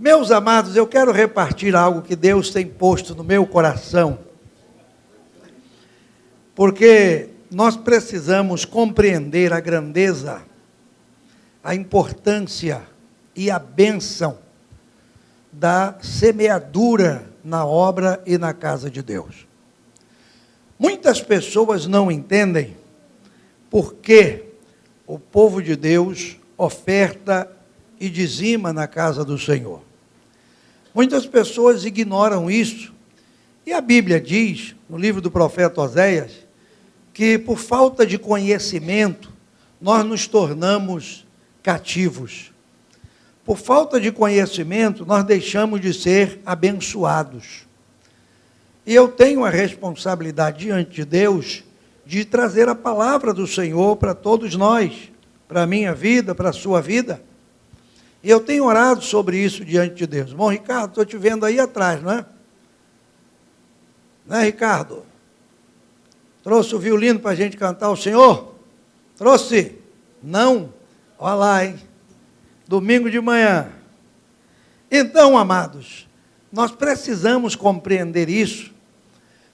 Meus amados, eu quero repartir algo que Deus tem posto no meu coração, porque nós precisamos compreender a grandeza, a importância e a bênção da semeadura na obra e na casa de Deus. Muitas pessoas não entendem por que o povo de Deus oferta e dizima na casa do Senhor. Muitas pessoas ignoram isso, e a Bíblia diz, no livro do profeta Oséias, que por falta de conhecimento, nós nos tornamos cativos. Por falta de conhecimento, nós deixamos de ser abençoados. E eu tenho a responsabilidade diante de Deus de trazer a palavra do Senhor para todos nós, para a minha vida, para a sua vida. E eu tenho orado sobre isso diante de Deus. Bom, Ricardo, estou te vendo aí atrás, não é? Né, Ricardo? Trouxe o violino para a gente cantar o Senhor? Trouxe? Não? Olha lá, hein? Domingo de manhã. Então, amados, nós precisamos compreender isso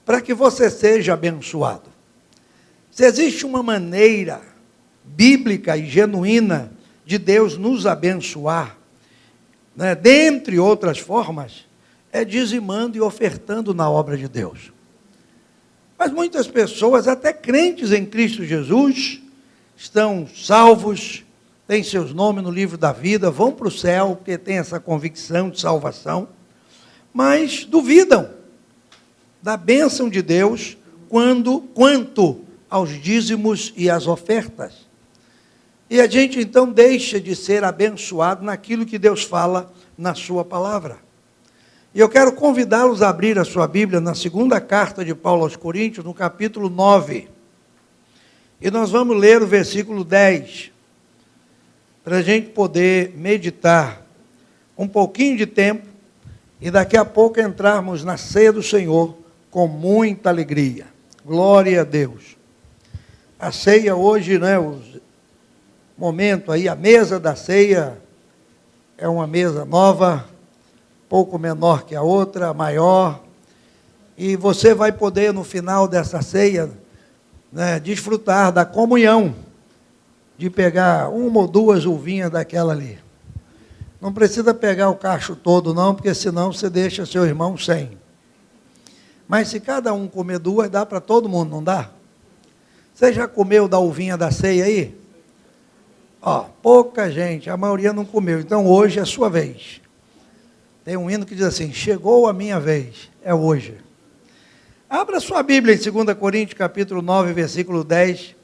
para que você seja abençoado. Se existe uma maneira bíblica e genuína de Deus nos abençoar, né, dentre outras formas, é dizimando e ofertando na obra de Deus. Mas muitas pessoas, até crentes em Cristo Jesus, estão salvos, têm seus nomes no livro da vida, vão para o céu, porque têm essa convicção de salvação, mas duvidam da bênção de Deus quanto aos dízimos e às ofertas. E a gente então deixa de ser abençoado naquilo que Deus fala na sua palavra. E eu quero convidá-los a abrir a sua Bíblia na segunda carta de Paulo aos Coríntios, no capítulo 9. E nós vamos ler o versículo 10, para a gente poder meditar um pouquinho de tempo e daqui a pouco entrarmos na ceia do Senhor com muita alegria. Glória a Deus. A ceia hoje, né, momento aí, a mesa da ceia é uma mesa nova, pouco menor que a outra, maior, e você vai poder no final dessa ceia, né, desfrutar da comunhão, de pegar uma ou duas uvinhas daquela ali. Não precisa pegar o cacho todo não, porque senão você deixa seu irmão sem. Mas se cada um comer duas, dá para todo mundo, não dá? Você já comeu da uvinha da ceia aí? Ó, pouca gente, a maioria não comeu, então hoje é a sua vez. Tem um hino que diz assim, chegou a minha vez, é hoje. Abra sua Bíblia em 2 Coríntios, capítulo 9, versículo 10,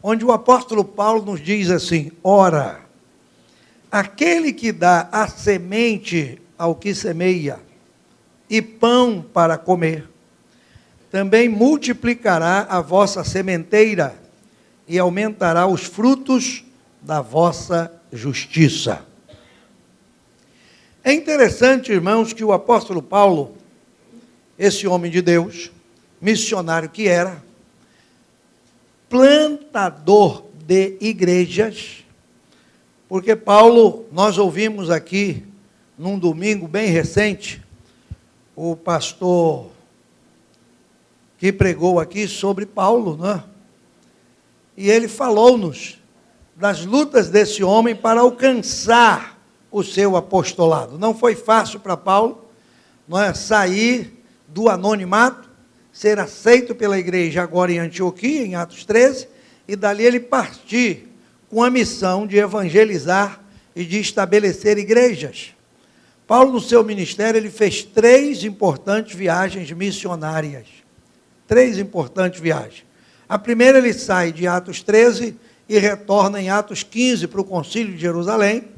onde o apóstolo Paulo nos diz assim, ora, aquele que dá a semente ao que semeia, e pão para comer, também multiplicará a vossa sementeira, e aumentará os frutos da vossa justiça. É interessante, irmãos, que o apóstolo Paulo, esse homem de Deus, missionário que era, plantador de igrejas, porque Paulo, nós ouvimos aqui, num domingo bem recente, o pastor que pregou aqui sobre Paulo, né? E ele falou-nos das lutas desse homem para alcançar o seu apostolado. Não foi fácil para Paulo, não é, sair do anonimato, ser aceito pela igreja agora em Antioquia, em Atos 13, e dali ele partir com a missão de evangelizar e de estabelecer igrejas. Paulo, no seu ministério, ele fez 3 importantes viagens missionárias. 3 importantes viagens. A primeira ele sai de Atos 13 e retorna em Atos 15 para o Concílio de Jerusalém,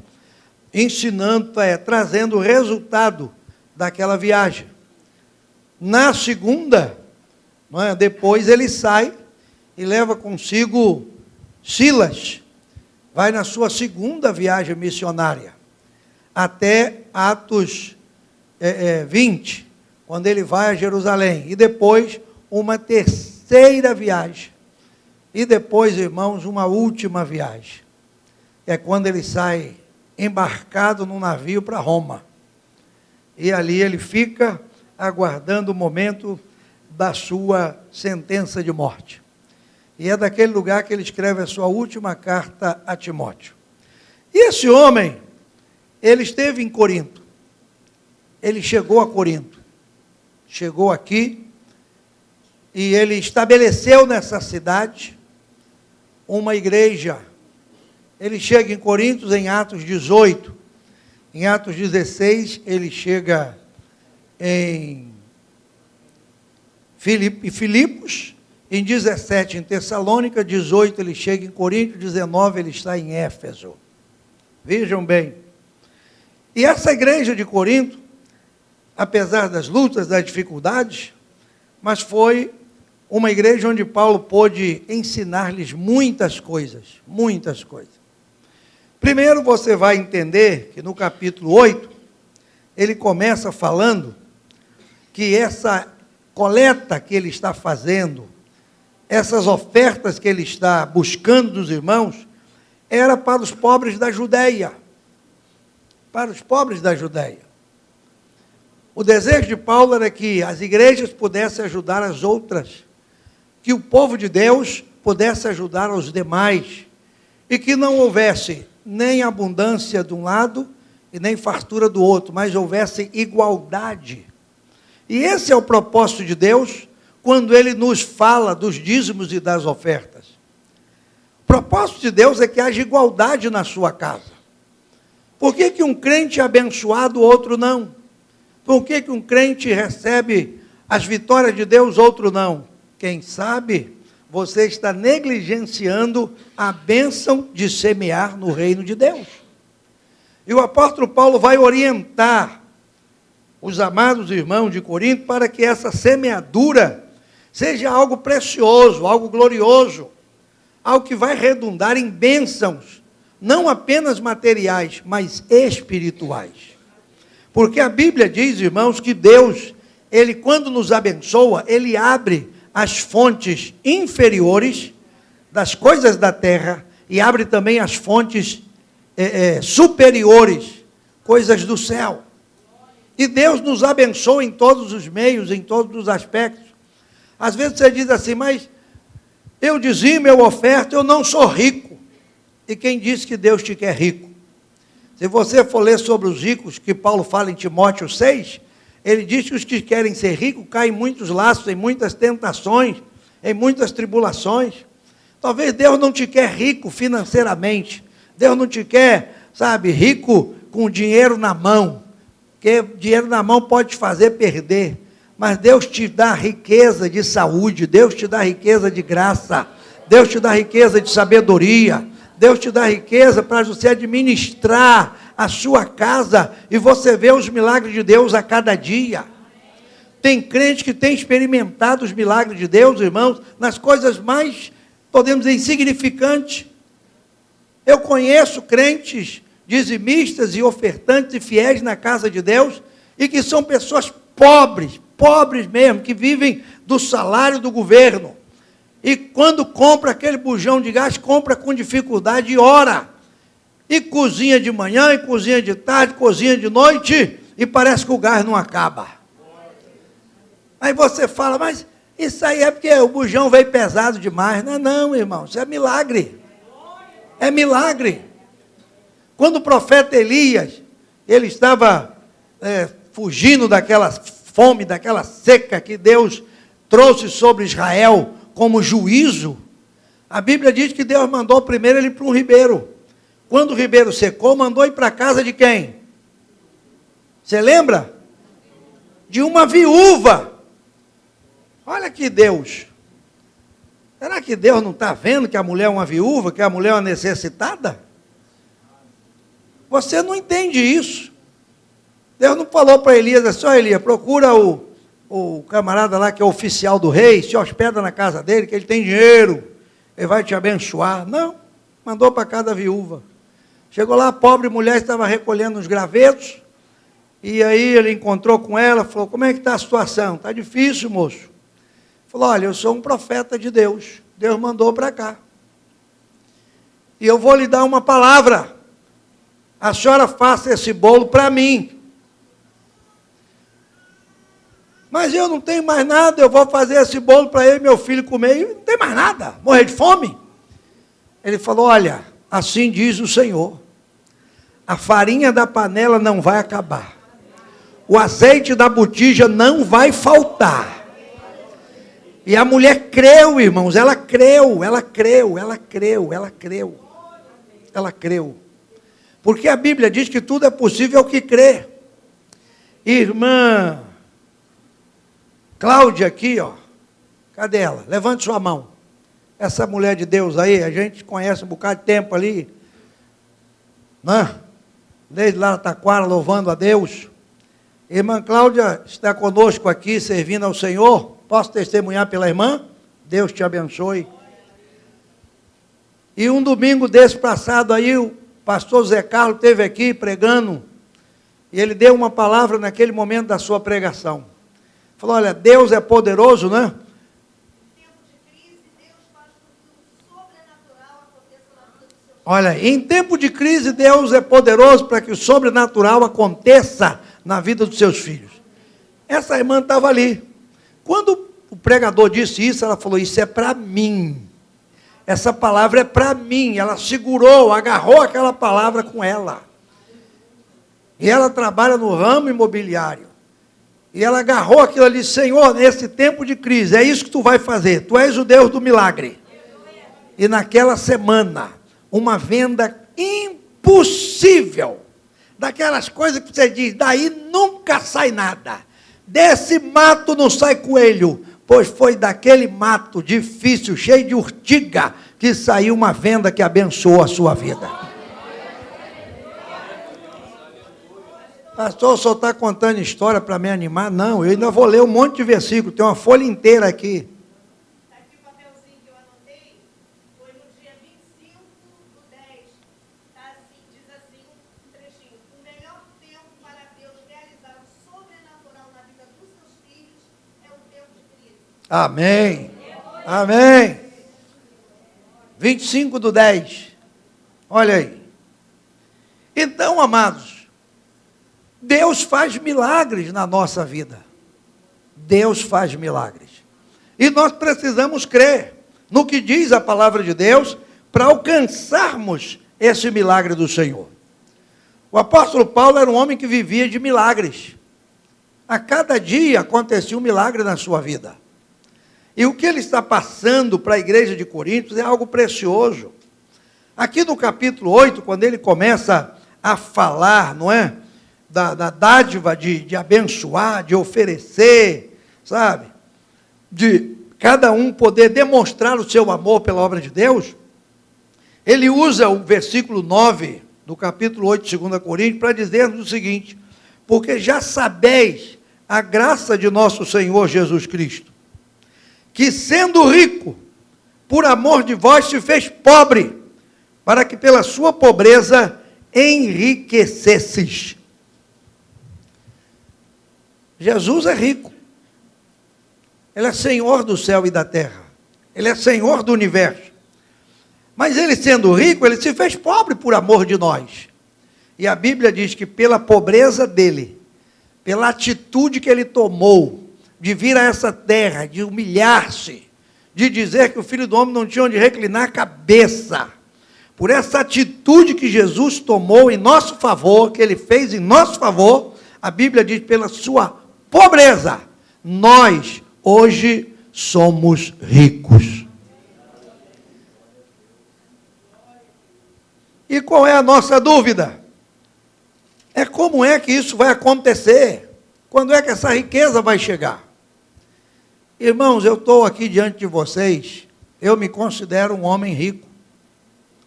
ensinando, trazendo o resultado daquela viagem. Na segunda, depois ele sai e leva consigo Silas, vai na sua segunda viagem missionária, até Atos 20, quando ele vai a Jerusalém, e depois uma terceira viagem, e depois, irmãos, uma última viagem, é quando ele sai embarcado num navio para Roma. e ali ele fica aguardando o momento da sua sentença de morte. E é daquele lugar que ele escreve a sua última carta a Timóteo. E esse homem, ele esteve em Corinto. Ele chegou a Corinto. Chegou aqui e ele estabeleceu nessa cidade uma igreja. Ele chega em Corinto em Atos 18. Em Atos 16, ele chega em Filipos. Em 17, em Tessalônica. 18, ele chega em Corinto. 19, ele está em Éfeso. Vejam bem. E essa igreja de Corinto, apesar das lutas, das dificuldades, mas foi uma igreja onde Paulo pôde ensinar-lhes muitas coisas, muitas coisas. Primeiro você vai entender que no capítulo 8, ele começa falando que essa coleta que ele está fazendo, essas ofertas que ele está buscando dos irmãos, era para os pobres da Judeia. Para os pobres da Judeia. O desejo de Paulo era que as igrejas pudessem ajudar as outras, que o povo de Deus pudesse ajudar aos demais, e que não houvesse nem abundância de um lado e nem fartura do outro, mas houvesse igualdade. E esse é o propósito de Deus quando Ele nos fala dos dízimos e das ofertas. O propósito de Deus é que haja igualdade na sua casa. Por que um crente é abençoado, o outro não? Por que um crente recebe as vitórias de Deus, outro não? Quem sabe você está negligenciando a bênção de semear no reino de Deus. E o apóstolo Paulo vai orientar os amados irmãos de Corinto para que essa semeadura seja algo precioso, algo glorioso, algo que vai redundar em bênçãos, não apenas materiais, mas espirituais. Porque a Bíblia diz, irmãos, que Deus, Ele quando nos abençoa, Ele abre as fontes inferiores das coisas da terra e abre também as fontes superiores, coisas do céu. E Deus nos abençoa em todos os meios, em todos os aspectos. Às vezes você diz assim, mas eu dizimo, eu oferto, eu não sou rico. E quem disse que Deus te quer rico? Se você for ler sobre os ricos, que Paulo fala em Timóteo 6, ele diz que os que querem ser ricos caem em muitos laços, em muitas tentações, em muitas tribulações. Talvez Deus não te quer rico financeiramente. Deus não te quer, sabe, rico com dinheiro na mão. Porque dinheiro na mão pode te fazer perder. Mas Deus te dá riqueza de saúde, Deus te dá riqueza de graça, Deus te dá riqueza de sabedoria, Deus te dá riqueza para você administrar a sua casa e você vê os milagres de Deus a cada dia. Tem crente que tem experimentado os milagres de Deus, irmãos, nas coisas mais, podemos dizer, insignificantes. Eu conheço crentes dizimistas e ofertantes e fiéis na casa de Deus e que são pessoas pobres mesmo, que vivem do salário do governo. E quando compra aquele bujão de gás, compra com dificuldade e ora. E cozinha de manhã, e cozinha de tarde, cozinha de noite, e parece que o gás não acaba. Aí você fala, mas isso aí é porque o bujão veio pesado demais. Não, irmão, isso é milagre. É milagre. Quando o profeta Elias, ele estava fugindo daquela fome, daquela seca que Deus trouxe sobre Israel como juízo, a Bíblia diz que Deus mandou primeiro ele para um ribeiro. Quando o ribeiro secou, mandou ir para a casa de quem? Você lembra? De uma viúva. Olha que Deus. Será que Deus não está vendo que a mulher é uma viúva, que a mulher é uma necessitada? Você não entende isso. Deus não falou para Elias assim, ó Elias, procura o camarada lá que é oficial do rei, se hospeda na casa dele, que ele tem dinheiro, ele vai te abençoar. Não, mandou para a casa da viúva. Chegou lá, a pobre mulher estava recolhendo os gravetos, e aí ele encontrou com ela, falou, como é que está a situação? Está difícil, moço. Falou, olha, eu sou um profeta de Deus, Deus mandou para cá. E eu vou lhe dar uma palavra, a senhora faça esse bolo para mim. Mas eu não tenho mais nada, eu vou fazer esse bolo para eu e meu filho comer, e não tem mais nada, morrer de fome. Ele falou, olha, assim diz o Senhor, a farinha da panela não vai acabar, o azeite da botija não vai faltar. E a mulher creu, irmãos, ela creu. Porque a Bíblia diz que tudo é possível ao que crê. Irmã Cláudia aqui, ó, cadê ela? Levante sua mão. Essa mulher de Deus aí, a gente conhece um bocado de tempo ali, né? Desde lá na Taquara, louvando a Deus. Irmã Cláudia está conosco aqui, servindo ao Senhor. Posso testemunhar pela irmã? Deus te abençoe. E um domingo desse passado aí, o pastor Zé Carlos esteve aqui pregando, e ele deu uma palavra naquele momento da sua pregação. Falou, olha, Deus é poderoso, né? Olha, em tempo de crise, Deus é poderoso para que o sobrenatural aconteça na vida dos seus filhos. Essa irmã estava ali. Quando o pregador disse isso, ela falou, isso é para mim. Essa palavra é para mim. Ela segurou, agarrou aquela palavra com ela. E ela trabalha no ramo imobiliário. E ela agarrou aquilo ali, Senhor, nesse tempo de crise, é isso que tu vai fazer. Tu és o Deus do milagre. E naquela semana, uma venda impossível. Daquelas coisas que você diz, daí nunca sai nada. Desse mato não sai coelho, pois foi daquele mato difícil, cheio de urtiga, que saiu uma venda que abençoou a sua vida. Pastor, o senhor está contando história para me animar? Não, eu ainda vou ler um monte de versículos, tem uma folha inteira aqui. Aqui o papelzinho que eu anotei, foi no dia 25/10, tá assim, diz assim, um trechinho, o melhor tempo para Deus realizar o sobrenatural na vida dos seus filhos é o tempo de crise. Amém, amém. 25/10, olha aí. Então, amados, Deus faz milagres na nossa vida. Deus faz milagres. E nós precisamos crer no que diz a palavra de Deus para alcançarmos esse milagre do Senhor. O apóstolo Paulo era um homem que vivia de milagres. A cada dia acontecia um milagre na sua vida. E o que ele está passando para a igreja de Coríntios é algo precioso. Aqui no capítulo 8, quando ele começa a falar, não é? Da dádiva de abençoar, de oferecer, sabe? De cada um poder demonstrar o seu amor pela obra de Deus. Ele usa o versículo 9 do capítulo 8 de 2 Coríntios para dizer-nos o seguinte: porque já sabeis a graça de nosso Senhor Jesus Cristo, que sendo rico, por amor de vós se fez pobre, para que pela sua pobreza enriquecesses. Jesus é rico, Ele é Senhor do céu e da terra, Ele é Senhor do universo, mas Ele sendo rico, Ele se fez pobre por amor de nós, e a Bíblia diz que pela pobreza dEle, pela atitude que Ele tomou, de vir a essa terra, de humilhar-se, de dizer que o Filho do Homem não tinha onde reclinar a cabeça, por essa atitude que Jesus tomou em nosso favor, que Ele fez em nosso favor, a Bíblia diz, pela sua pobreza, nós hoje somos ricos. E qual é a nossa dúvida? É como é que isso vai acontecer? Quando é que essa riqueza vai chegar? Irmãos, eu estou aqui diante de vocês, eu me considero um homem rico.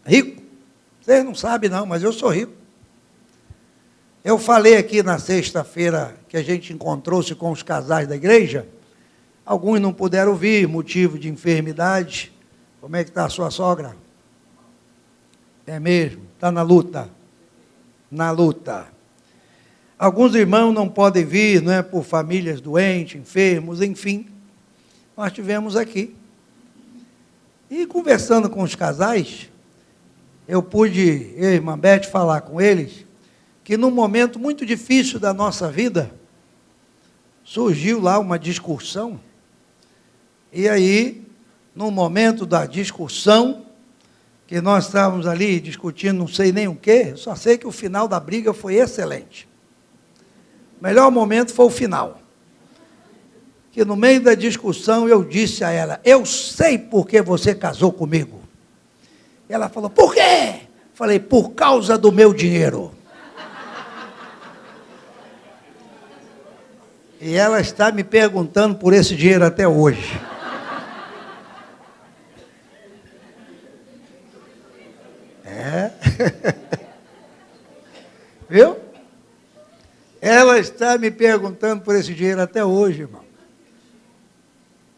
Rico? Vocês não sabem não, mas eu sou rico. Eu falei aqui na sexta-feira que a gente encontrou-se com os casais da igreja, alguns não puderam vir, motivo de enfermidade. Como é que está a sua sogra? É mesmo, está na luta. Na luta. Alguns irmãos não podem vir, não é, por famílias doentes, enfermos, enfim. Nós tivemos aqui. E conversando com os casais, eu pude, eu e a irmã Beth, falar com eles, que num momento muito difícil da nossa vida, surgiu lá uma discussão, e aí, no momento da discussão, que nós estávamos ali discutindo não sei nem o quê, só sei que o final da briga foi excelente. O melhor momento foi o final. Que no meio da discussão eu disse a ela, eu sei por que você casou comigo. Ela falou, por quê? Falei, por causa do meu dinheiro. E ela está me perguntando por esse dinheiro até hoje. É. Viu? Ela está me perguntando por esse dinheiro até hoje, irmão.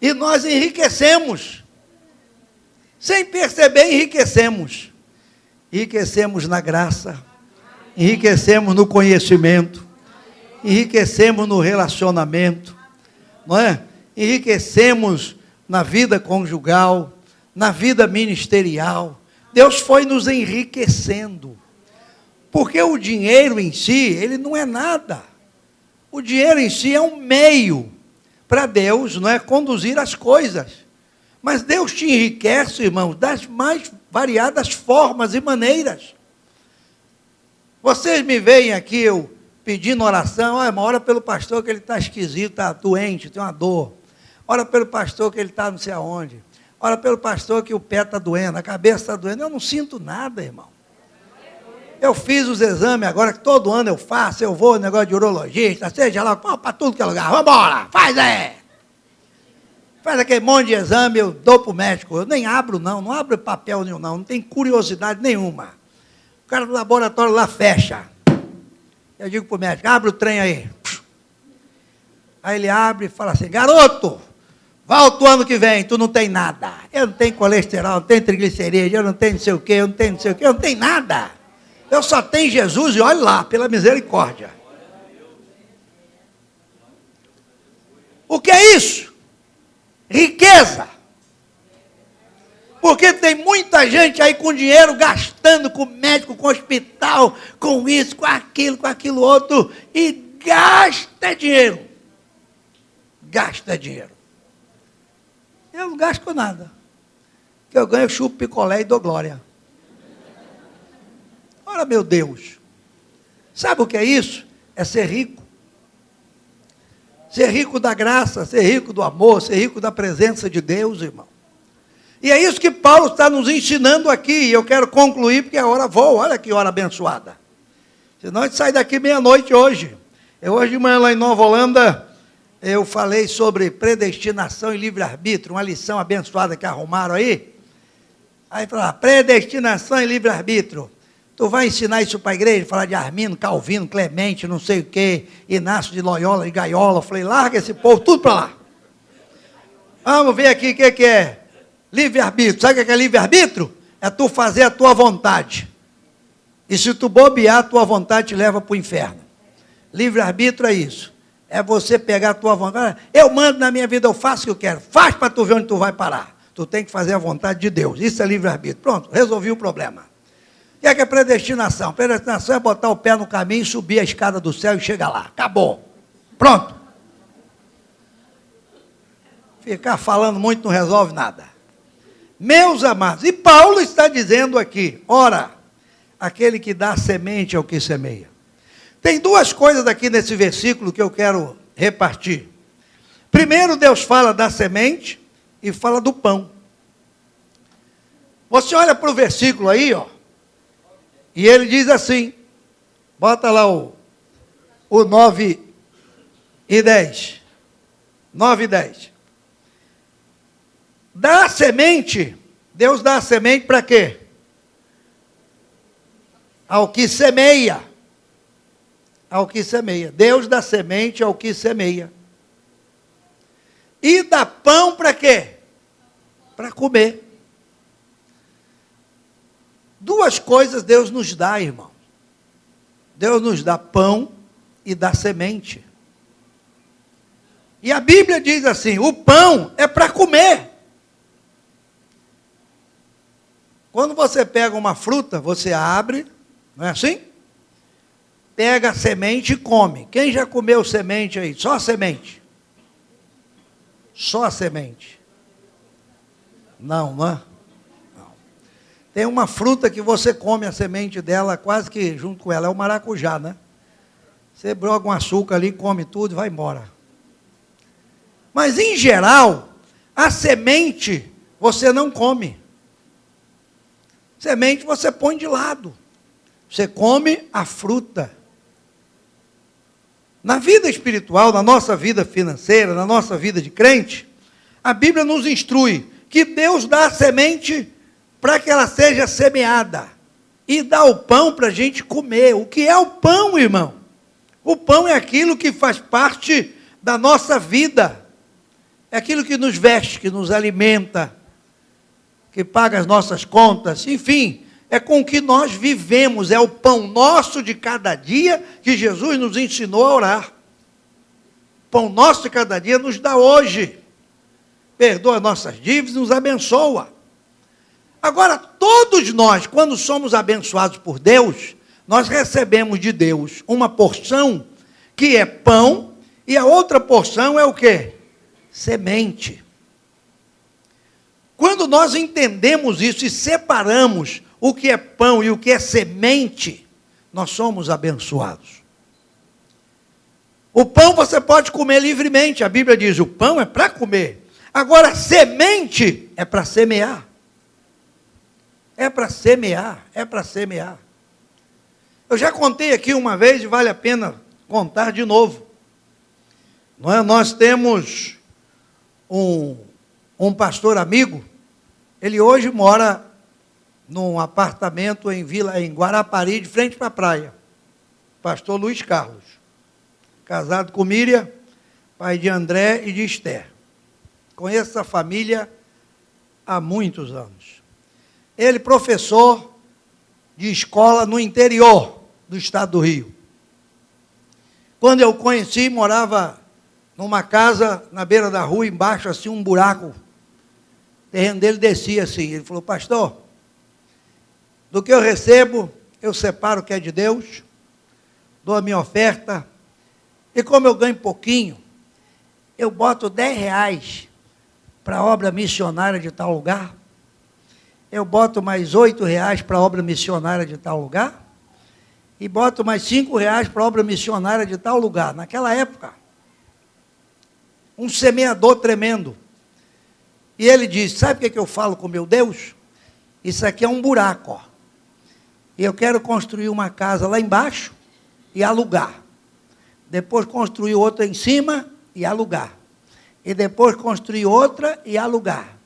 E nós enriquecemos. Sem perceber, enriquecemos. Enriquecemos na graça. Enriquecemos no conhecimento. Enriquecemos no relacionamento. Não é? Enriquecemos na vida conjugal, na vida ministerial. Deus foi nos enriquecendo. Porque o dinheiro em si, ele não é nada. O dinheiro em si é um meio para Deus, não é, conduzir as coisas. Mas Deus te enriquece, irmãos, das mais variadas formas e maneiras. Vocês me veem aqui, eu pedindo oração, olha, ora pelo pastor que ele está esquisito, está doente, tem uma dor. Ora pelo pastor que ele está não sei aonde. Ora pelo pastor que o pé está doendo, a cabeça está doendo. Eu não sinto nada, irmão. Eu fiz os exames agora, que todo ano eu faço, eu vou no negócio de urologista, seja lá, para tudo que é lugar, vamos embora, faz aquele monte de exame, eu dou para o médico, eu nem abro não abro papel nenhum não tem curiosidade nenhuma. O cara do laboratório lá fecha. Eu digo para o médico, abre o trem aí. Aí ele abre e fala assim, garoto, volta o ano que vem, tu não tem nada. Eu não tenho colesterol, não tenho triglicerídeos, eu não tenho não sei o quê, eu não tenho não sei o quê, eu não tenho nada. Eu só tenho Jesus e olhe lá, pela misericórdia. O que é isso? Riqueza. Porque tem muita gente aí com dinheiro gastando com médico, com hospital, com isso, com aquilo outro, e gasta dinheiro. Gasta dinheiro. Eu não gasto com nada. O que eu ganho, eu chupo picolé e dou glória. Ora, meu Deus, sabe o que é isso? É ser rico. Ser rico da graça, ser rico do amor, ser rico da presença de Deus, irmão. E é isso que Paulo está nos ensinando aqui, e eu quero concluir, porque a hora voa, olha que hora abençoada. Senão a gente sai daqui meia-noite hoje. Hoje de manhã lá em Nova Holanda, eu falei sobre predestinação e livre-arbítrio, uma lição abençoada que arrumaram aí. Aí falaram, predestinação e livre-arbítrio. Tu vai ensinar isso para a igreja, falar de Armino, Calvino, Clemente, não sei o quê, Inácio de Loyola e Gaiola. Eu falei, larga esse povo tudo para lá. Vamos ver aqui o que é livre-arbítrio. Sabe o que é livre-arbítrio? É tu fazer a tua vontade. E se tu bobear, a tua vontade te leva para o inferno. Livre-arbítrio é isso. É você pegar a tua vontade. Eu mando na minha vida, eu faço o que eu quero. Faz para tu ver onde tu vai parar. Tu tem que fazer a vontade de Deus. Isso é livre-arbítrio. Pronto, resolvi o problema. O que é predestinação? Predestinação é botar o pé no caminho, subir a escada do céu e chegar lá. Acabou. Pronto. Ficar falando muito não resolve nada. Meus amados, e Paulo está dizendo aqui, ora, aquele que dá semente é o que semeia. Tem duas coisas aqui nesse versículo que eu quero repartir. Primeiro, Deus fala da semente e fala do pão. Você olha para o versículo aí, ó. E ele diz assim, bota lá o 9 e 10. 9 e 10. Dá a semente, Deus dá a semente para quê? Ao que semeia. Ao que semeia. Deus dá semente ao que semeia. E dá pão para quê? Para comer. Duas coisas Deus nos dá, irmão. Deus nos dá pão e dá semente. E a Bíblia diz assim, o pão é para comer. Quando você pega uma fruta, você abre, não é assim? pega a semente e come. Quem já comeu semente aí? Só a semente? Só a semente? Não, não é? Não. Tem uma fruta que você come a semente dela quase que junto com ela, é o maracujá, né? Você broga um açúcar ali, come tudo e vai embora. Mas, em geral, a semente você não come. Semente você põe de lado. Você come a fruta. Na vida espiritual, na nossa vida financeira, na nossa vida de crente, a Bíblia nos instrui que Deus dá a semente para que ela seja semeada. E dá o pão para a gente comer. O que é o pão, irmão? O pão é aquilo que faz parte da nossa vida. É aquilo que nos veste, que nos alimenta, que paga as nossas contas, enfim, é com o que nós vivemos, é o pão nosso de cada dia que Jesus nos ensinou a orar. O pão nosso de cada dia nos dá hoje, perdoa nossas dívidas, nos abençoa. Agora, todos nós, quando somos abençoados por Deus, nós recebemos de Deus uma porção que é pão, e a outra porção é o quê? Semente. Quando nós entendemos isso e separamos o que é pão e o que é semente, nós somos abençoados. O pão você pode comer livremente, a Bíblia diz, o pão é para comer. Agora, semente é para semear. É para semear, é para semear. Eu já contei aqui uma vez e vale a pena contar de novo. Não é? Nós temos um pastor amigo, ele hoje mora num apartamento em Guarapari, de frente para a praia. Pastor Luiz Carlos, casado com Miriam, pai de André e de Esther. Conheço essa família há muitos anos. Ele professor de escola no interior do estado do Rio. Quando eu o conheci, morava numa casa na beira da rua, embaixo, assim, um buraco. O terreno dele descia assim. Ele falou, pastor, do que eu recebo, eu separo o que é de Deus, dou a minha oferta, e como eu ganho pouquinho, eu boto R$10 para a obra missionária de tal lugar, eu boto mais R$8 para a obra missionária de tal lugar, e boto mais R$5 para a obra missionária de tal lugar. Naquela época, um semeador tremendo. E ele disse, sabe o que eu falo com meu Deus? Isso aqui é um buraco, ó. E eu quero construir uma casa lá embaixo e alugar. Depois construir outra em cima e alugar. E depois construir outra e alugar.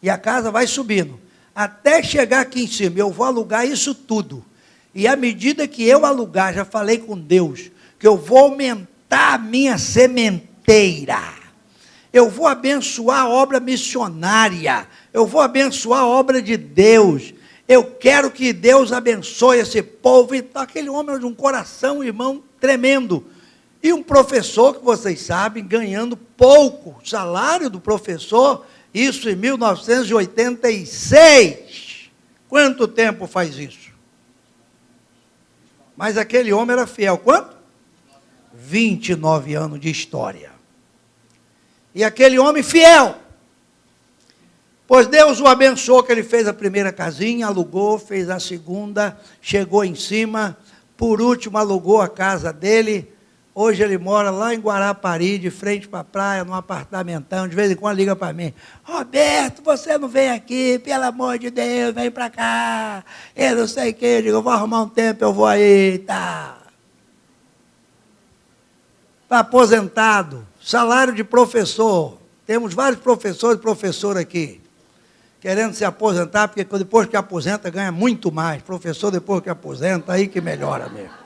E a casa vai subindo. Até chegar aqui em cima, eu vou alugar isso tudo. E à medida que eu alugar, já falei com Deus, que eu vou aumentar a minha sementeira. Eu vou abençoar a obra missionária. Eu vou abençoar a obra de Deus. Eu quero que Deus abençoe esse povo. Então, aquele homem é de um coração, irmão, tremendo. E um professor, que vocês sabem, ganhando pouco. O salário do professor, isso em 1986. Quanto tempo faz isso? Mas aquele homem era fiel. Quanto? 29 anos de história. E aquele homem fiel. Pois Deus o abençoou, que ele fez a primeira casinha, alugou, fez a segunda, chegou em cima, por último alugou a casa dele. Hoje ele mora lá em Guarapari, de frente para a praia, num apartamentão, de vez em quando liga para mim, Roberto, você não vem aqui, pelo amor de Deus, vem para cá, eu não sei o que, eu digo, eu vou arrumar um tempo, eu vou aí, tá. Está aposentado, salário de professor, temos vários professores e professoras aqui, querendo se aposentar, porque depois que aposenta ganha muito mais, professor depois que aposenta, aí que melhora mesmo.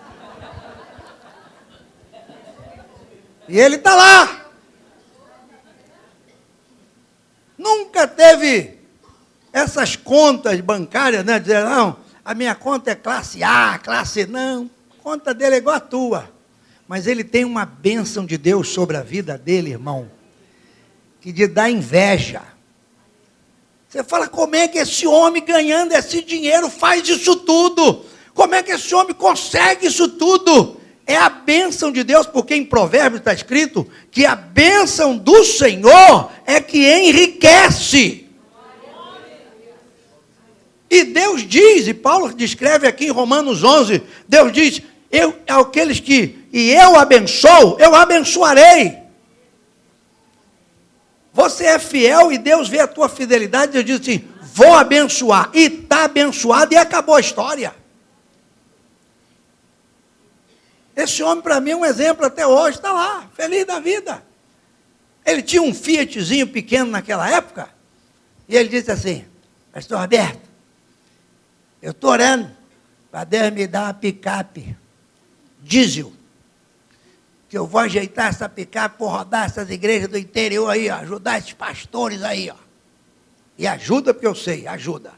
E ele está lá. Nunca teve essas contas bancárias, né? Dizer, não, a minha conta é classe A, classe não. A conta dele é igual a tua. Mas ele tem uma bênção de Deus sobre a vida dele, irmão, que de dar inveja. Você fala, como é que esse homem ganhando esse dinheiro faz isso tudo? Como é que esse homem consegue isso tudo? É a bênção de Deus, porque em Provérbios está escrito que a bênção do Senhor é que enriquece. E Deus diz, e Paulo descreve aqui em Romanos 11, Deus diz, aqueles que eu abençoo, eu abençoarei. Você é fiel e Deus vê a tua fidelidade, Deus diz assim, vou abençoar, e está abençoado e acabou a história. Esse homem para mim é um exemplo até hoje, está lá, feliz da vida. Ele tinha um Fiatzinho pequeno naquela época, e ele disse assim, pastor Roberto, eu estou orando para Deus me dar uma picape diesel, que eu vou ajeitar essa picape por rodar essas igrejas do interior aí, ó, ajudar esses pastores aí, ó. E ajuda, porque eu sei, ajuda.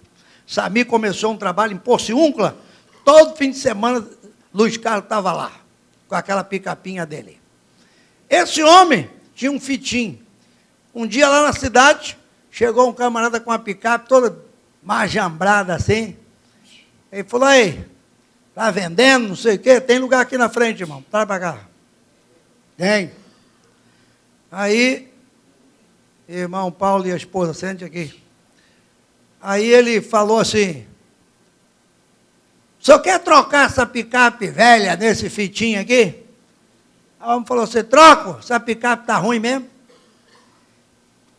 Sami começou um trabalho em Porciúncula, todo fim de semana Luiz Carlos estava lá, com aquela picapinha dele. Esse homem tinha um fitim. Um dia lá na cidade, chegou um camarada com uma picape toda majambrada assim. Ele falou, aí, está vendendo, não sei o quê, tem lugar aqui na frente, irmão, traz para cá. Tem. Aí, irmão Paulo e a esposa, sente aqui. Aí ele falou assim, o senhor quer trocar essa picape velha nesse fitinho aqui? Aí o homem falou, você troca? Essa picape está ruim mesmo?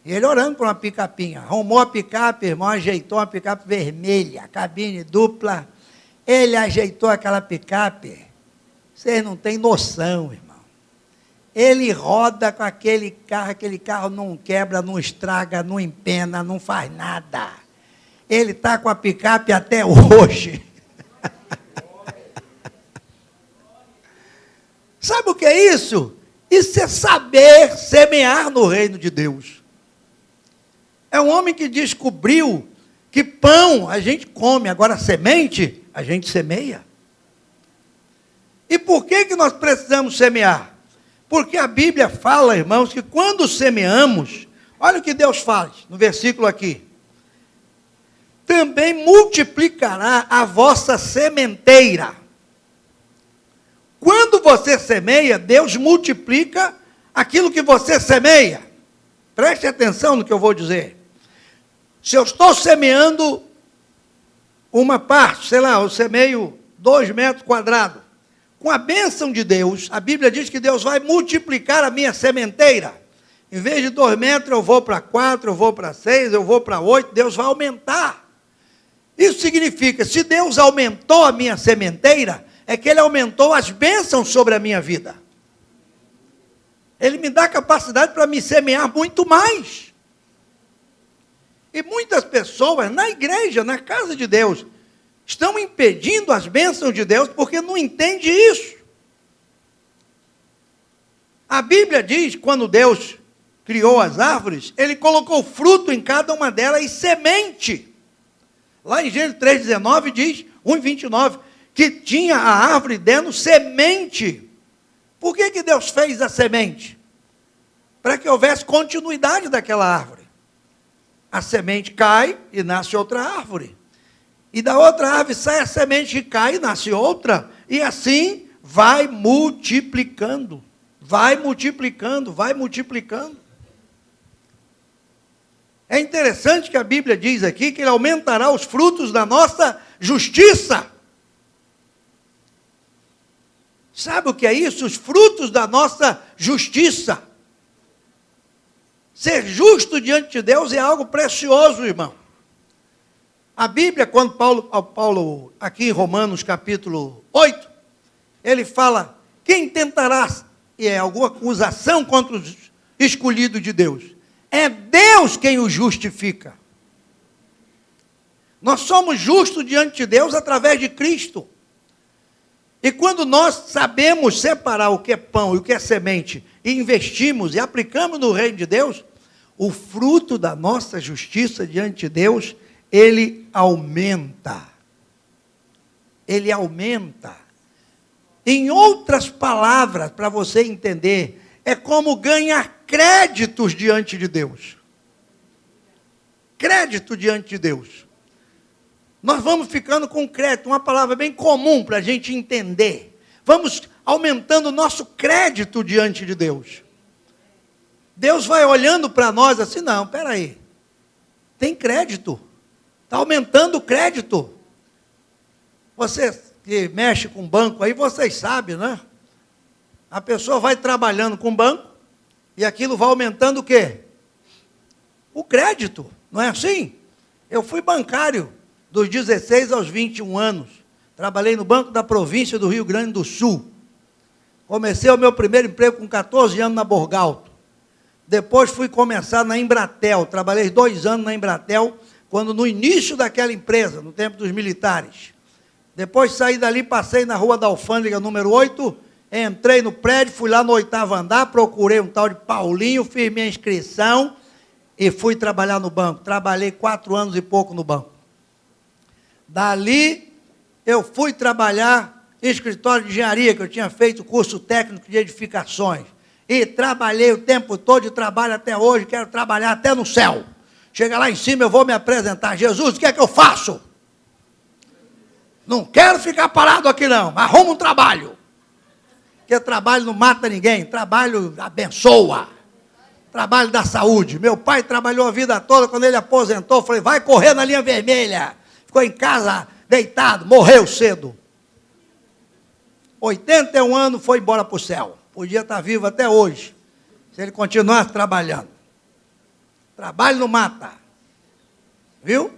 E ele orando por uma picapinha. Arrumou a picape, irmão, ajeitou uma picape vermelha, cabine dupla. Ele ajeitou aquela picape. Vocês não têm noção, irmão. Ele roda com aquele carro não quebra, não estraga, não empena, não faz nada. Ele está com a picape até hoje. Sabe o que é isso? Isso é saber semear no reino de Deus. É um homem que descobriu que pão a gente come, agora semente a gente semeia. E por que nós precisamos semear? Porque a Bíblia fala, irmãos, que quando semeamos, olha o que Deus faz no versículo aqui. Também multiplicará a vossa sementeira. Quando você semeia, Deus multiplica aquilo que você semeia. Preste atenção no que eu vou dizer. Se eu estou semeando uma parte, sei lá, eu semeio 2 metros quadrados. Com a bênção de Deus, a Bíblia diz que Deus vai multiplicar a minha sementeira. Em vez de 2 metros, eu vou para 4, eu vou para 6, eu vou para 8, Deus vai aumentar. Isso significa, se Deus aumentou a minha sementeira, é que Ele aumentou as bênçãos sobre a minha vida. Ele me dá capacidade para me semear muito mais. E muitas pessoas na igreja, na casa de Deus, estão impedindo as bênçãos de Deus porque não entendem isso. A Bíblia diz, quando Deus criou as árvores, Ele colocou fruto em cada uma delas e semente. Lá em Gênesis 3,19 diz, 1,29, que tinha a árvore dando semente. Por que Deus fez a semente? Para que houvesse continuidade daquela árvore. A semente cai e nasce outra árvore. E da outra árvore sai a semente que cai e nasce outra. E assim vai multiplicando. Vai multiplicando, vai multiplicando. É interessante que a Bíblia diz aqui que Ele aumentará os frutos da nossa justiça. Sabe o que é isso? Os frutos da nossa justiça. Ser justo diante de Deus é algo precioso, irmão. A Bíblia, quando Paulo aqui em Romanos capítulo 8, ele fala, quem tentará, e é alguma acusação contra os escolhidos de Deus? É Deus quem os justifica. Nós somos justos diante de Deus através de Cristo. E quando nós sabemos separar o que é pão e o que é semente, e investimos e aplicamos no reino de Deus, o fruto da nossa justiça diante de Deus, ele aumenta. Ele aumenta. Em outras palavras, para você entender, é como ganhar créditos diante de Deus. Crédito diante de Deus. Nós vamos ficando com crédito, uma palavra bem comum para a gente entender. Vamos aumentando o nosso crédito diante de Deus. Deus vai olhando para nós assim, não, espera aí, tem crédito, está aumentando o crédito. Você que mexe com banco aí, vocês sabem, né? A pessoa vai trabalhando com o banco e aquilo vai aumentando o quê? O crédito, não é assim? Eu fui bancário dos 16 aos 21 anos. Trabalhei no Banco da Província do Rio Grande do Sul. Comecei o meu primeiro emprego com 14 anos na Borgalto. Depois fui começar na Embratel. Trabalhei 2 anos na Embratel, quando no início daquela empresa, no tempo dos militares. Depois saí dali, passei na Rua da Alfândega, número 8, entrei no prédio, fui lá no 8º andar, procurei um tal de Paulinho, fiz minha inscrição e fui trabalhar no banco. Trabalhei 4 anos e pouco no banco. Dali, eu fui trabalhar em escritório de engenharia, que eu tinha feito curso técnico de edificações. E trabalhei o tempo todo e trabalho até hoje, quero trabalhar até no céu. Chega lá em cima, eu vou me apresentar. Jesus, o que é que eu faço? Não quero ficar parado aqui não, arruma um trabalho. Porque trabalho não mata ninguém, trabalho abençoa. Trabalho da saúde. Meu pai trabalhou a vida toda, quando ele aposentou, falei, vai correr na linha vermelha. Ficou em casa, deitado, morreu cedo. 81 anos, foi embora para o céu. Podia estar vivo até hoje, se ele continuasse trabalhando. Trabalho não mata. Viu?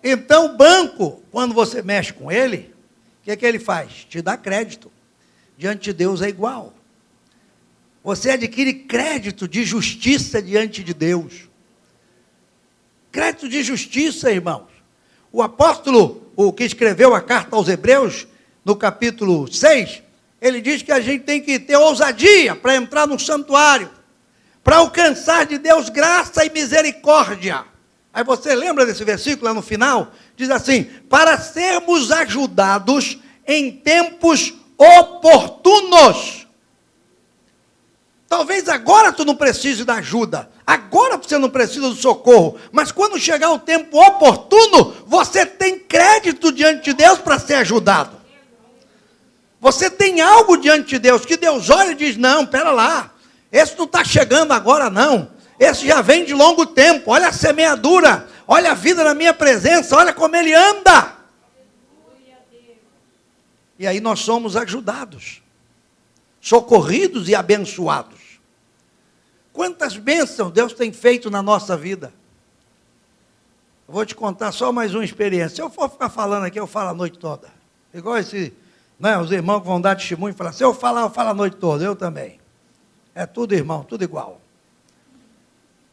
Então, o banco, quando você mexe com ele, o que é que ele faz? Te dá crédito. Diante de Deus é igual. Você adquire crédito de justiça diante de Deus. Crédito de justiça, irmãos. O apóstolo, o que escreveu a carta aos Hebreus, no capítulo 6, ele diz que a gente tem que ter ousadia para entrar no santuário, para alcançar de Deus graça e misericórdia. Aí você lembra desse versículo lá no final? Diz assim, para sermos ajudados em tempos oportunos. Talvez agora tu não precise da ajuda, agora você não precisa do socorro, mas quando chegar o tempo oportuno, você tem crédito diante de Deus para ser ajudado. Você tem algo diante de Deus, que Deus olha e diz, não, espera lá, esse não está chegando agora não, esse já vem de longo tempo, olha a semeadura, olha a vida na minha presença, olha como ele anda. E aí nós somos ajudados, socorridos e abençoados. Quantas bênçãos Deus tem feito na nossa vida. Eu vou te contar só mais uma experiência. Se eu for ficar falando aqui, eu falo a noite toda. Igual esse, né, os irmãos que vão dar testemunho e falar, se eu falar, eu falo a noite toda, eu também. É tudo irmão, tudo igual.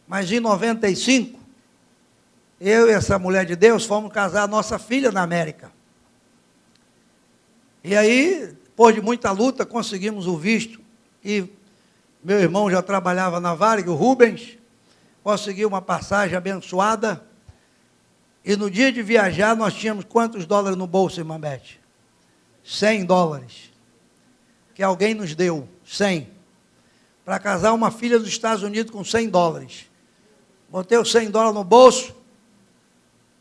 Mas em 95, eu e essa mulher de Deus fomos casar a nossa filha na América. E aí, depois de muita luta, conseguimos o visto. E meu irmão já trabalhava na Varig, o Rubens, conseguiu uma passagem abençoada. E no dia de viajar, nós tínhamos quantos dólares no bolso, irmã Beth? $100. Que alguém nos deu, 100. Para casar uma filha dos Estados Unidos com $100. Botei os $100 no bolso,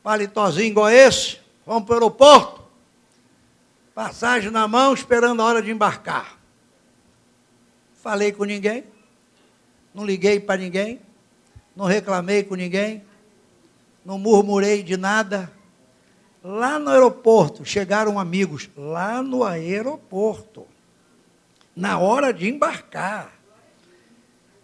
palitozinho igual esse, vamos para o aeroporto, passagem na mão, esperando a hora de embarcar. Falei com ninguém, não liguei para ninguém, não reclamei com ninguém, não murmurei de nada. Lá no aeroporto, chegaram amigos, lá no aeroporto, na hora de embarcar.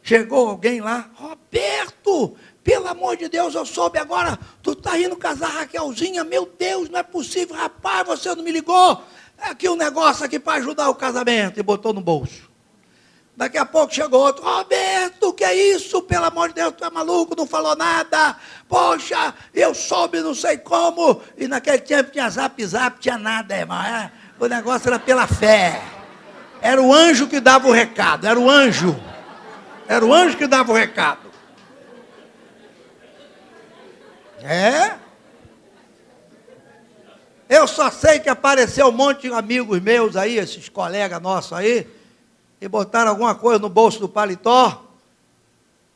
Chegou alguém lá, Roberto, pelo amor de Deus, eu soube agora, tu está indo casar a Raquelzinha, meu Deus, não é possível, rapaz, você não me ligou, é aqui um negócio aqui para ajudar o casamento, e botou no bolso. Daqui a pouco chegou outro, Roberto, que é isso, pelo amor de Deus, tu é maluco, não falou nada, poxa, eu soube não sei como, e naquele tempo tinha zap, tinha nada, irmão, o negócio era pela fé, era o anjo que dava o recado, era o anjo que dava o recado. Eu só sei que apareceu um monte de amigos meus aí, esses colegas nossos aí, e botaram alguma coisa no bolso do paletó,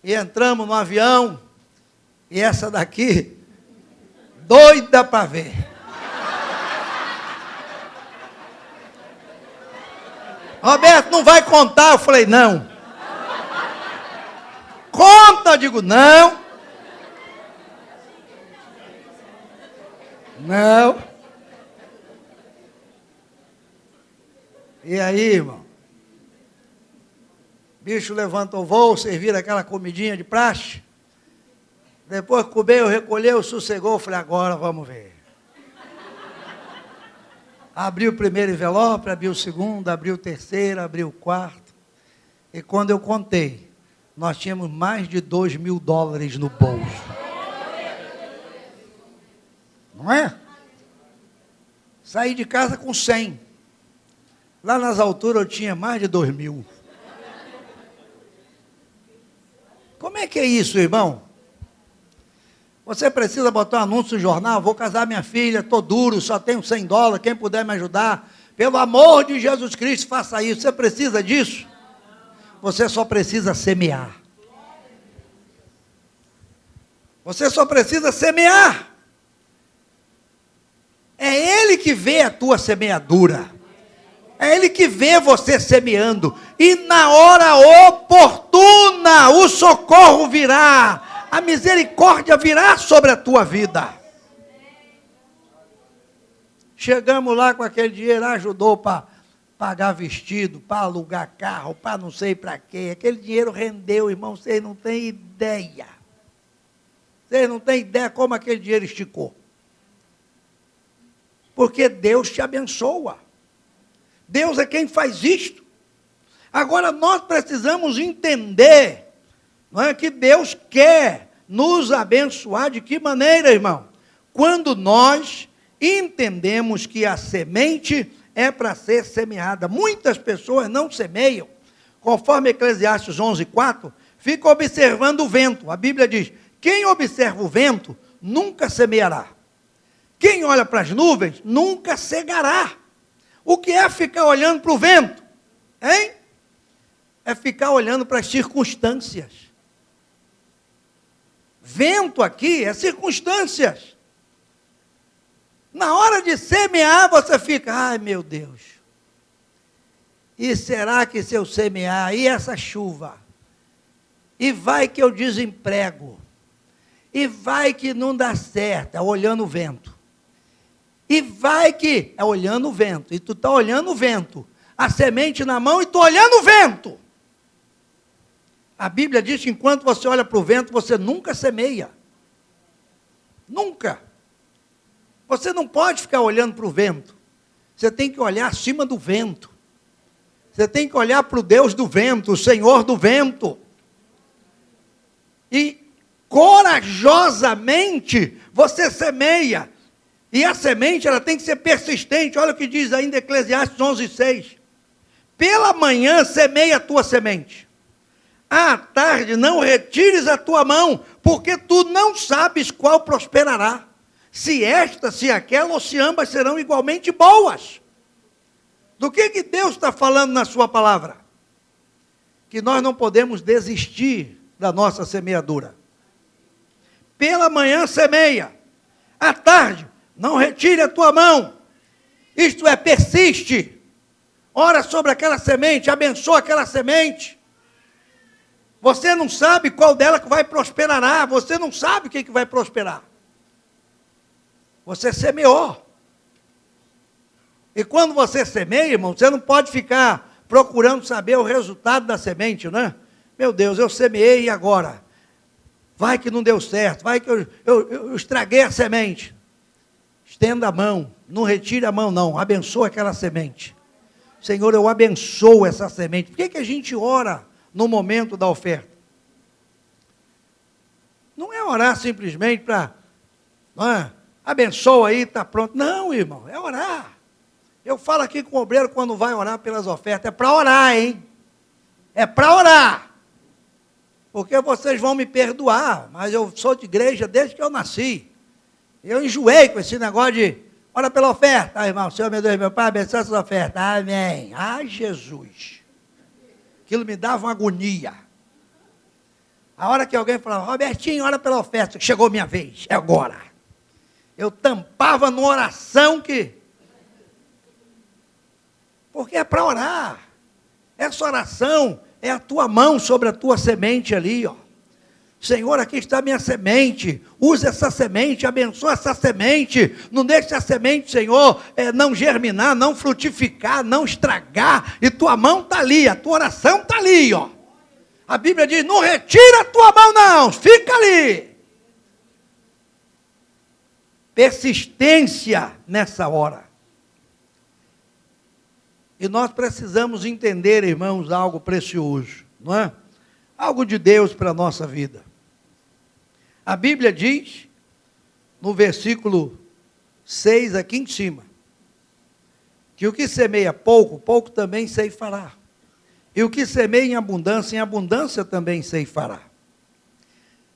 e entramos no avião, e essa daqui, doida para ver. Roberto, não vai contar? Eu falei, não. Conta, eu digo, não. Não. E aí, irmão? Bicho levanta o voo, servir aquela comidinha de praxe. Depois que comeu, recolheu, sossegou, falei, agora vamos ver. Abri o primeiro envelope, abri o segundo, abri o terceiro, abri o quarto. E quando eu contei, nós tínhamos mais de $2.000 no bolso. Não é? Saí de casa com 100. Lá nas alturas eu tinha mais de 2.000. Como é que é isso, irmão? Você precisa botar um anúncio no jornal, vou casar minha filha, estou duro, só tenho $100, quem puder me ajudar. Pelo amor de Jesus Cristo, faça isso. Você precisa disso? Você só precisa semear. Você só precisa semear. É Ele que vê a tua semeadura. É Ele que vê você semeando. E na hora oportuna, o socorro virá. A misericórdia virá sobre a tua vida. Chegamos lá com aquele dinheiro, ajudou para pagar vestido, para alugar carro, para não sei para quê. Aquele dinheiro rendeu, irmão, vocês não têm ideia. Vocês não têm ideia como aquele dinheiro esticou. Porque Deus te abençoa. Deus é quem faz isto. Agora nós precisamos entender, não é, que Deus quer nos abençoar de que maneira, irmão? Quando nós entendemos que a semente é para ser semeada. Muitas pessoas não semeiam. Conforme Eclesiastes 11:4, fica observando o vento. A Bíblia diz, quem observa o vento, nunca semeará. Quem olha para as nuvens, nunca cegará. O que é ficar olhando para o vento? Hein? É ficar olhando para as circunstâncias. Vento aqui é circunstâncias. Na hora de semear, você fica, ai meu Deus. E será que se eu semear, e essa chuva? E vai que eu desemprego. E vai que não dá certo, é olhando o vento. E vai que, é olhando o vento. E tu está olhando o vento. A semente na mão e tu olhando o vento. A Bíblia diz que enquanto você olha para o vento, você nunca semeia. Nunca. Você não pode ficar olhando para o vento. Você tem que olhar acima do vento. Você tem que olhar para o Deus do vento, o Senhor do vento. E corajosamente você semeia. E a semente, ela tem que ser persistente. Olha o que diz ainda Eclesiastes 11:6. Pela manhã semeia a tua semente. À tarde não retires a tua mão, porque tu não sabes qual prosperará. Se esta, se aquela, ou se ambas serão igualmente boas. Do que Deus está falando na sua palavra? Que nós não podemos desistir da nossa semeadura. Pela manhã semeia. À tarde, não retire a tua mão. Isto é, persiste. Ora sobre aquela semente, abençoa aquela semente. Você não sabe qual dela que vai prosperará. Você não sabe o que vai prosperar. Você semeou. E quando você semeia, irmão, você não pode ficar procurando saber o resultado da semente, né? Meu Deus, eu semeei e agora? Vai que não deu certo, vai que eu estraguei a semente. Estenda a mão, não retire a mão não, abençoa aquela semente. Senhor, eu abençoo essa semente. Por que a gente ora no momento da oferta? Não é orar simplesmente para, abençoa aí, está pronto. Não, irmão, é orar. Eu falo aqui com o obreiro quando vai orar pelas ofertas, é para orar, hein? É para orar. Porque vocês vão me perdoar, mas eu sou de igreja desde que eu nasci. Eu enjoei com esse negócio de, ora pela oferta. Ah, irmão, Senhor, meu Deus, meu Pai, abençoa essas ofertas. Amém. Ai, Jesus. Aquilo me dava uma agonia. A hora que alguém falava, Robertinho, ora pela oferta, chegou minha vez, é agora. Eu tampava numa oração que... Porque é para orar. Essa oração é a tua mão sobre a tua semente ali, ó. Senhor, aqui está a minha semente, usa essa semente, abençoa essa semente, não deixe a semente, Senhor, não germinar, não frutificar, não estragar, e tua mão está ali, a tua oração está ali, ó. A Bíblia diz, não retira a tua mão não, fica ali. Persistência nessa hora. E nós precisamos entender, irmãos, algo precioso, não é? Algo de Deus para a nossa vida. A Bíblia diz, no versículo 6, aqui em cima, que o que semeia pouco, pouco também ceifará. E o que semeia em abundância também ceifará.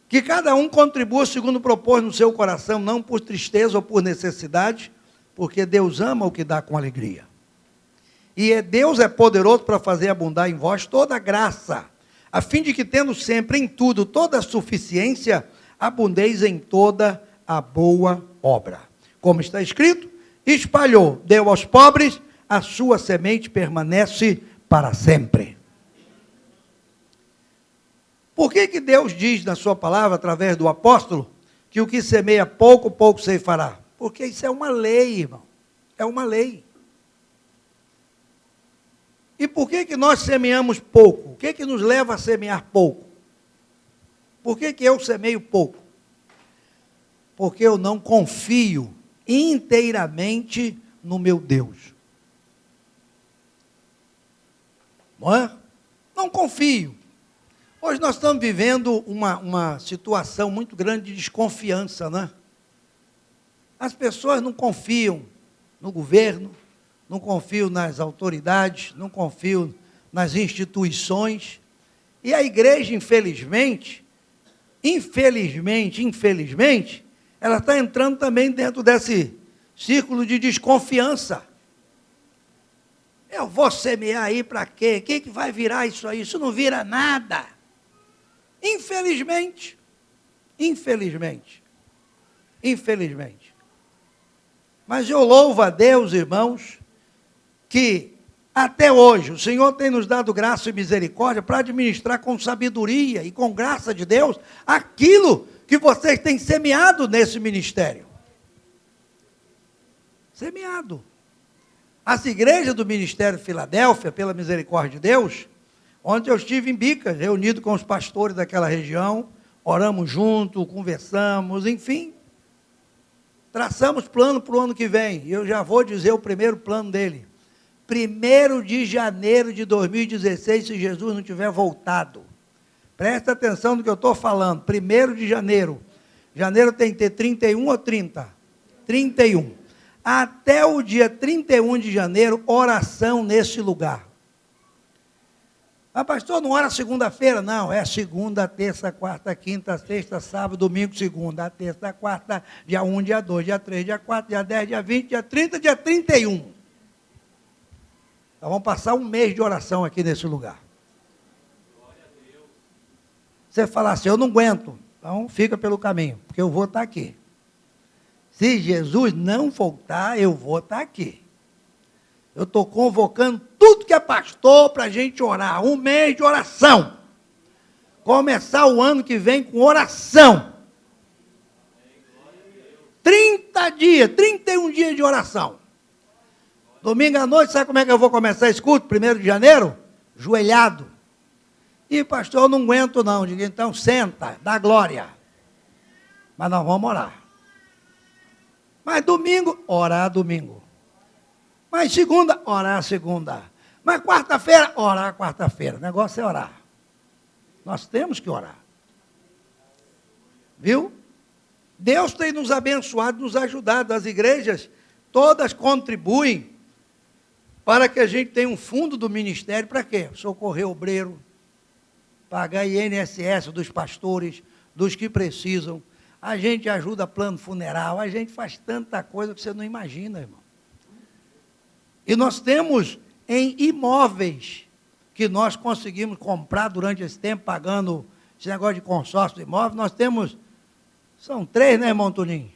Que cada um contribua segundo propôs no seu coração, não por tristeza ou por necessidade, porque Deus ama o que dá com alegria. E Deus é poderoso para fazer abundar em vós toda graça, a fim de que, tendo sempre em tudo toda a suficiência, abundeis em toda a boa obra. Como está escrito, espalhou, deu aos pobres, a sua semente permanece para sempre. Por que Deus diz na sua palavra, através do apóstolo, que o que semeia pouco, pouco ceifará? Porque isso é uma lei, irmão. É uma lei. E por que nós semeamos pouco? O que nos leva a semear pouco? Por que eu semeio pouco? Porque eu não confio inteiramente no meu Deus. Não é? Não confio. Hoje nós estamos vivendo uma situação muito grande de desconfiança, né? As pessoas não confiam no governo, não confiam nas autoridades, não confiam nas instituições. E a igreja, infelizmente, ela está entrando também dentro desse círculo de desconfiança. Eu vou semear aí para quê? O que vai virar isso aí? Isso não vira nada. Infelizmente. Mas eu louvo a Deus, irmãos, que até hoje o Senhor tem nos dado graça e misericórdia para administrar com sabedoria e com graça de Deus aquilo que vocês têm semeado nesse ministério. Semeado. As igrejas do Ministério Filadélfia, pela misericórdia de Deus, onde eu estive em Bicas, reunido com os pastores daquela região, oramos juntos, conversamos, enfim, traçamos plano para o ano que vem, e eu já vou dizer o primeiro plano dele. 1º de janeiro de 2016, se Jesus não tiver voltado. Presta atenção no que eu estou falando. 1º de janeiro. Janeiro tem que ter 31 ou 30? 31. Até o dia 31 de janeiro, oração nesse lugar. Ah, pastor, não ora segunda-feira? Não, é segunda, terça, quarta, quinta, sexta, sábado, domingo, segunda, terça, quarta, dia 1, dia 2, dia 3, dia 4, dia 10, dia 20, dia 30, dia 31. Então vamos passar um mês de oração aqui nesse lugar. Você falar assim, eu não aguento, então fica pelo caminho, porque eu vou estar aqui. Se Jesus não voltar, eu vou estar aqui. Eu estou convocando tudo que é pastor para a gente orar. Um mês de oração. Começar o ano que vem com oração. 30 dias, 31 dias de oração. Domingo à noite, sabe como é que eu vou começar esse culto? 1º de janeiro? Joelhado. E pastor, eu não aguento não. Digo, então senta, dá glória. Mas nós vamos orar. Mas domingo, orar domingo. Mas segunda, orar segunda. Mas quarta-feira, orar quarta-feira. O negócio é orar. Nós temos que orar. Viu? Deus tem nos abençoado, nos ajudado. As igrejas todas contribuem para que a gente tenha um fundo do ministério. Para quê? Socorrer obreiro, pagar INSS dos pastores, dos que precisam. A gente ajuda plano funeral, a gente faz tanta coisa que você não imagina, irmão. E nós temos em imóveis que nós conseguimos comprar durante esse tempo, pagando esse negócio de consórcio de imóveis, nós temos, são 3, né, irmão Toninho?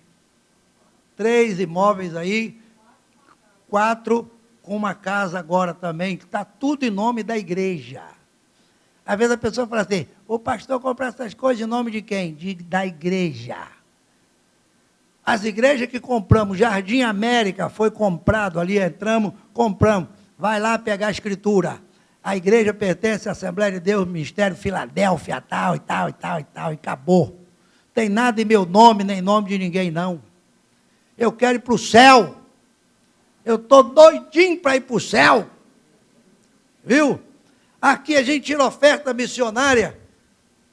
3 imóveis aí, 4 com uma casa agora também, que está tudo em nome da igreja. Às vezes a pessoa fala assim, o pastor compra essas coisas em nome de quem? Da igreja. As igrejas que compramos, Jardim América foi comprado, ali entramos, compramos. Vai lá pegar a escritura. A igreja pertence à Assembleia de Deus, Ministério Filadélfia, tal, e tal, e tal, e tal, e acabou. Tem nada em meu nome, nem em nome de ninguém, não. Eu quero ir para o céu. Eu estou doidinho para ir para o céu. Viu? Aqui a gente tira oferta missionária.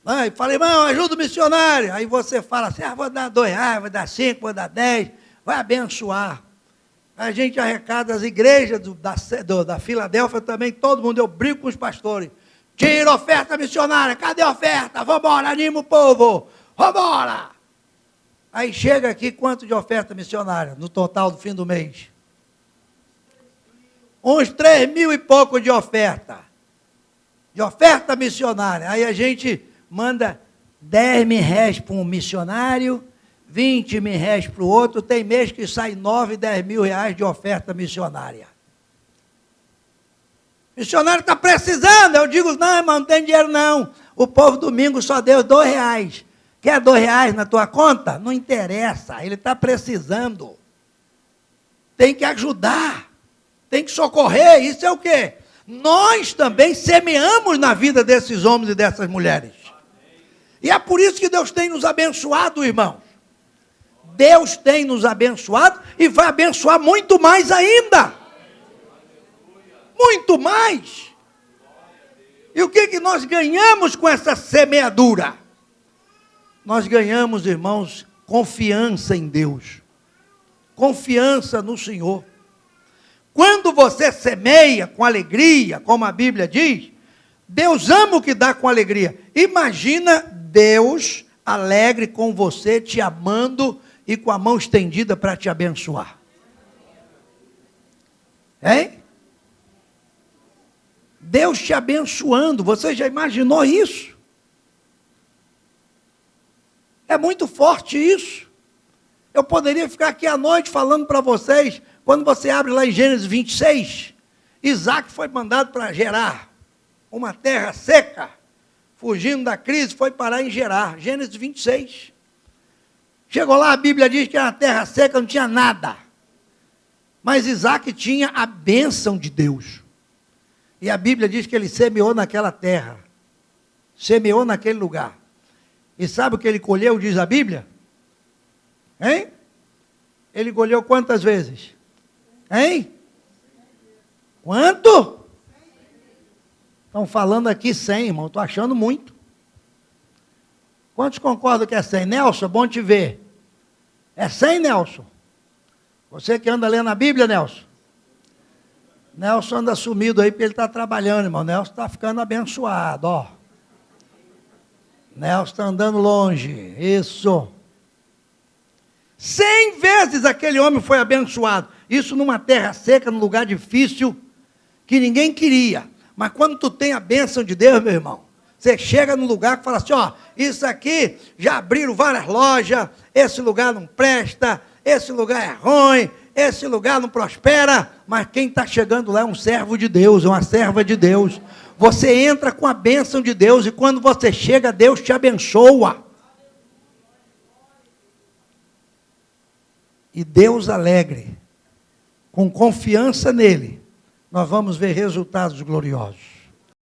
Aí falei, irmão, ajuda o missionário. Aí você fala assim, vou dar R$2, vou dar 5, vou dar 10. Vai abençoar. A gente arrecada as igrejas da Filadélfia também, todo mundo, eu brigo com os pastores. Tira oferta missionária, cadê a oferta? Vambora, anima o povo. Vambora! Aí chega aqui, quanto de oferta missionária no total do fim do mês? Uns 3.000 e pouco de oferta. De oferta missionária. Aí a gente manda 10 mil reais para um missionário, 20 mil reais para o outro, tem mês que sai 9, 10 mil reais de oferta missionária. Missionário está precisando, eu digo, não, irmão, não tem dinheiro não. O povo domingo só deu R$2. Quer R$2 na tua conta? Não interessa, ele está precisando. Tem que ajudar, tem que socorrer, isso é o quê? Nós também semeamos na vida desses homens e dessas mulheres. E é por isso que Deus tem nos abençoado, irmãos. Deus tem nos abençoado e vai abençoar muito mais ainda. Muito mais. E o que nós ganhamos com essa semeadura? Nós ganhamos, irmãos, confiança em Deus. Confiança no Senhor. Quando você semeia com alegria, como a Bíblia diz, Deus ama o que dá com alegria. Imagina Deus alegre com você, te amando e com a mão estendida para te abençoar. Hein? Deus te abençoando, você já imaginou isso? É muito forte isso. Eu poderia ficar aqui à noite falando para vocês, quando você abre lá em Gênesis 26, Isaac foi mandado para Gerar, uma terra seca, fugindo da crise, foi parar em Gerar, Gênesis 26. Chegou lá, a Bíblia diz que era uma terra seca, não tinha nada. Mas Isaac tinha a bênção de Deus. E a Bíblia diz que ele semeou naquela terra. Semeou naquele lugar. E sabe o que ele colheu, diz a Bíblia? Hein? Ele colheu quantas vezes? Hein? Quanto? Estão falando aqui 100, irmão. Estou achando muito. Quantos concordam que é 100? Nelson, é bom te ver. É 100, Nelson? Você que anda lendo a Bíblia, Nelson? Nelson anda sumido aí porque ele está trabalhando, irmão. Nelson está ficando abençoado, ó. Nelson está andando longe. Isso. 100 vezes aquele homem foi abençoado. Isso numa terra seca, num lugar difícil, que ninguém queria. Mas quando tu tem a bênção de Deus, meu irmão, você chega num lugar que fala assim, ó, isso aqui, já abriram várias lojas, esse lugar não presta, esse lugar é ruim, esse lugar não prospera, mas quem está chegando lá é um servo de Deus, é uma serva de Deus. Você entra com a bênção de Deus e quando você chega, Deus te abençoa. E Deus alegre, com confiança nele, nós vamos ver resultados gloriosos.